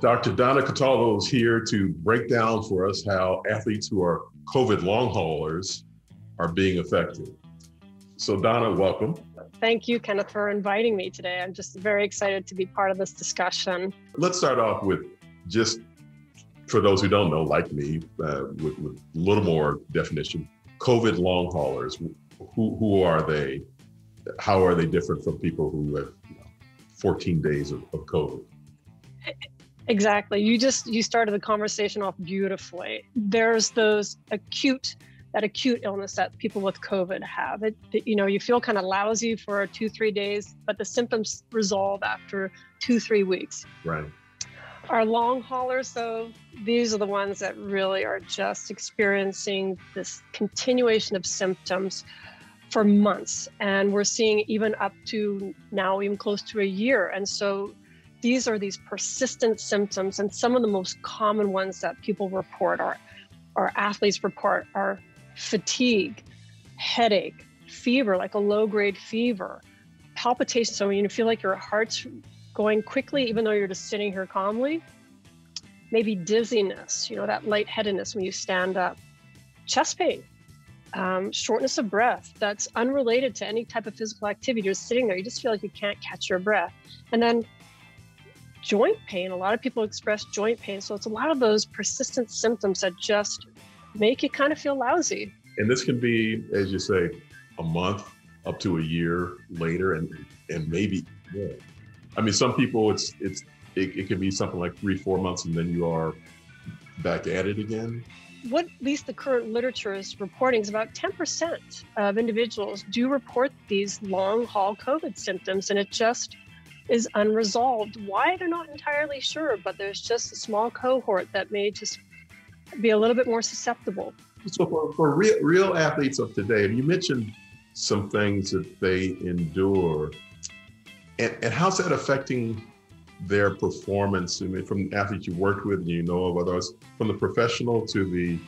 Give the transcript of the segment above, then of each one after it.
Dr. Donna Cataldo is here to break down for us how athletes who are COVID long haulers are being affected. So Donna, welcome. Thank you, Kenneth, for inviting me today. I'm just very excited to be part of this discussion. Let's start off with just, for those who don't know, like me, with a little more definition. COVID long haulers, who are they? How are they different from people who have 14 days of COVID? Exactly. You started the conversation off beautifully. There's that acute illness that people with COVID have. You feel kind of lousy for 2-3 days, but the symptoms resolve after 2-3 weeks. Right. Our long haulers, though, these are the ones that really are just experiencing this continuation of symptoms for months. And we're seeing even up to now, even close to a year. And so these are these persistent symptoms. And some of the most common ones that people report our athletes report are fatigue, headache, fever, like a low-grade fever, palpitations. So you feel like your heart's going quickly, even though you're just sitting here calmly. Maybe dizziness, that lightheadedness when you stand up, chest pain, shortness of breath that's unrelated to any type of physical activity. You're sitting there, you just feel like you can't catch your breath. And then joint pain. A lot of people express joint pain. So it's a lot of those persistent symptoms that just make you kind of feel lousy. And this can be, as you say, a month up to a year later, and maybe more. I mean, some people it can be something like 3-4 months, and then you are back at it again. What at least the current literature is reporting is about 10% of individuals do report these long haul COVID symptoms, and it just is unresolved. Why, they're not entirely sure, but there's just a small cohort that may just be a little bit more susceptible. So for real athletes of today, and you mentioned some things that they endure, and how's that affecting their performance? I mean, from athletes you worked with and you know of others, from the professional to the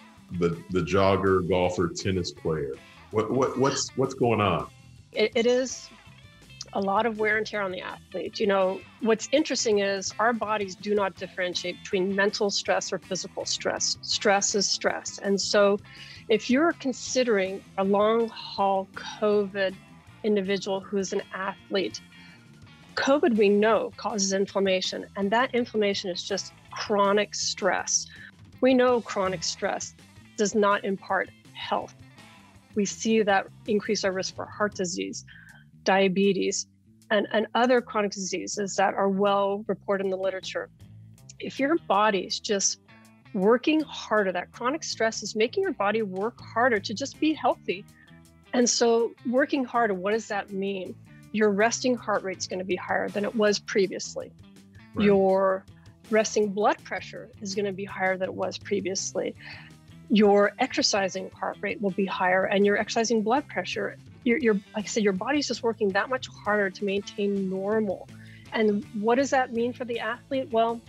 jogger, golfer, tennis player, what's going on? It is a lot of wear and tear on the athlete. What's interesting is our bodies do not differentiate between mental stress or physical stress. Stress is stress. And so if you're considering a long haul COVID individual who is an athlete, COVID, we know, causes inflammation, and that inflammation is just chronic stress. We know chronic stress does not impart health. We see that increase our risk for heart disease, diabetes, and other chronic diseases that are well reported in the literature. If your body's just working harder, that chronic stress is making your body work harder to just be healthy. And so working harder, what does that mean? Your resting heart rate is going to be higher than it was previously. Right. Your resting blood pressure is going to be higher than it was previously. Your exercising heart rate will be higher, and your exercising blood pressure, like I said, your body's just working that much harder to maintain normal. And what does that mean for the athlete? Well,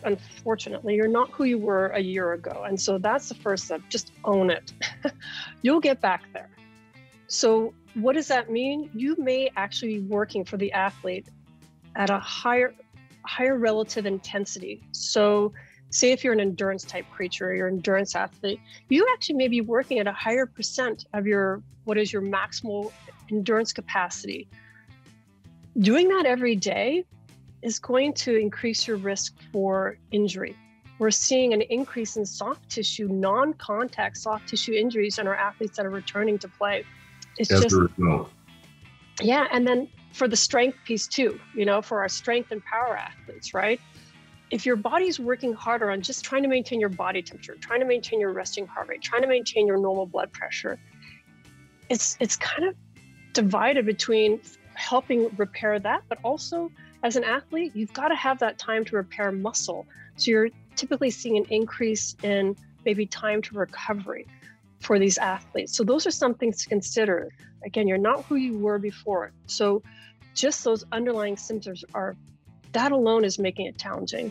unfortunately, you're not who you were a year ago. And so that's the first step. Just own it. You'll get back there. So what does that mean? You may actually be working for the athlete at a higher relative intensity. So say if you're an endurance type creature, you're an endurance athlete, you actually may be working at a higher percent of what is your maximal endurance capacity. Doing that every day is going to increase your risk for injury. We're seeing an increase in soft tissue, non-contact soft tissue injuries in our athletes that are returning to play. It's As just, a result. Yeah, and then for the strength piece too, for our strength and power athletes, right? If your body's working harder on just trying to maintain your body temperature, trying to maintain your resting heart rate, trying to maintain your normal blood pressure, it's kind of divided between helping repair that, but also as an athlete, you've got to have that time to repair muscle. So you're typically seeing an increase in maybe time to recovery for these athletes. So those are some things to consider. Again, you're not who you were before. So just those underlying symptoms that alone is making it challenging.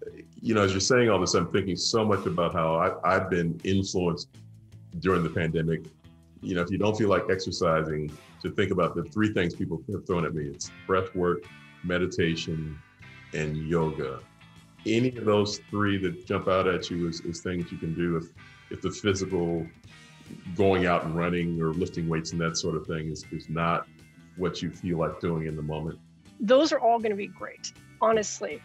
As you're saying all this, I'm thinking so much about how I've been influenced during the pandemic. If you don't feel like exercising, to think about the 3 things people have thrown at me. It's breath work, meditation, and yoga. any of those three that jump out at you as things you can do if the physical going out and running or lifting weights and that sort of thing is not what you feel like doing in the moment? Those are all going to be great, honestly.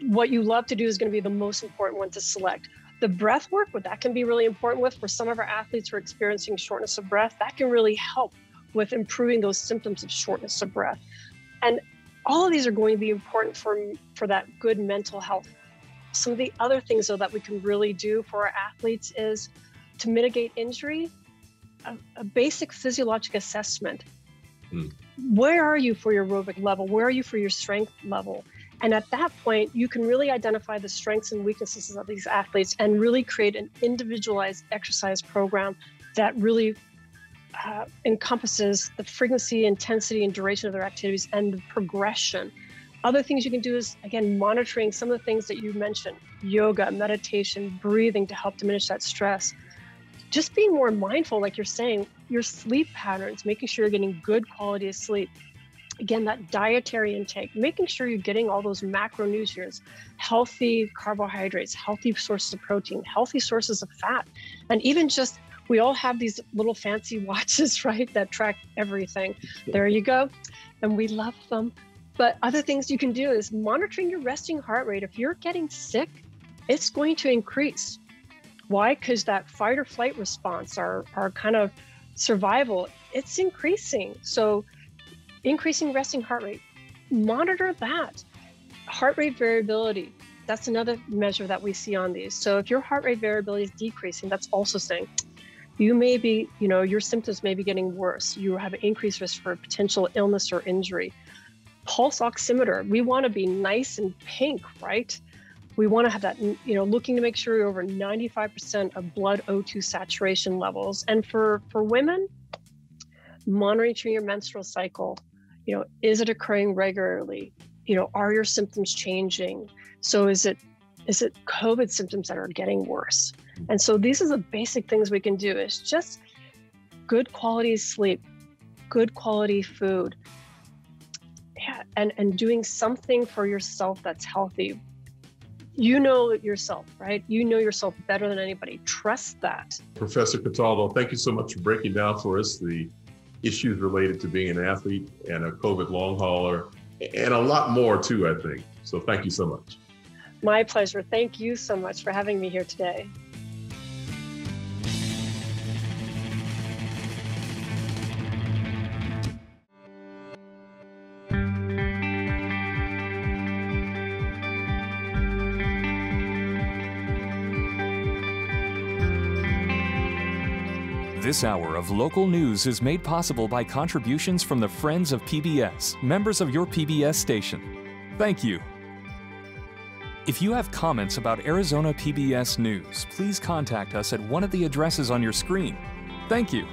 What you love to do is going to be the most important one to select. The breath work, what that can be really important with for some of our athletes who are experiencing shortness of breath, that can really help with improving those symptoms of shortness of breath. And all of these are going to be important for that good mental health. Some of the other things, though, that we can really do for our athletes is to mitigate injury, a basic physiologic assessment. Where are you for your aerobic level? Where are you for your strength level? And at that point, you can really identify the strengths and weaknesses of these athletes and really create an individualized exercise program that really encompasses the frequency, intensity, and duration of their activities and the progression. Other things you can do is, again, monitoring some of the things that you mentioned, yoga, meditation, breathing to help diminish that stress. Just being more mindful, like you're saying, your sleep patterns, making sure you're getting good quality of sleep. Again, that dietary intake, making sure you're getting all those macronutrients, healthy carbohydrates, healthy sources of protein, healthy sources of fat. And even just, we all have these little fancy watches, right, that track everything. There you go. And we love them. But other things you can do is monitoring your resting heart rate. If you're getting sick, it's going to increase. Why? Because that fight or flight response, our kind of survival, it's increasing. So increasing resting heart rate, monitor that. Heart rate variability, that's another measure that we see on these. So if your heart rate variability is decreasing, that's also saying you may be, your symptoms may be getting worse. You have an increased risk for potential illness or injury. Pulse oximeter, we want to be nice and pink, right? We want to have that, looking to make sure you're over 95% of blood O2 saturation levels. And for women, monitoring your menstrual cycle, is it occurring regularly? Are your symptoms changing? So is it COVID symptoms that are getting worse? And so these are the basic things we can do. It's just good quality sleep, good quality food, and doing something for yourself that's healthy. You know yourself, right? You know yourself better than anybody. Trust that. Professor Cataldo, thank you so much for breaking down for us the issues related to being an athlete and a COVID long hauler, and a lot more too, I think. So thank you so much. My pleasure. Thank you so much for having me here today. This hour of local news is made possible by contributions from the Friends of PBS, members of your PBS station. Thank you. If you have comments about Arizona PBS News, please contact us at one of the addresses on your screen. Thank you.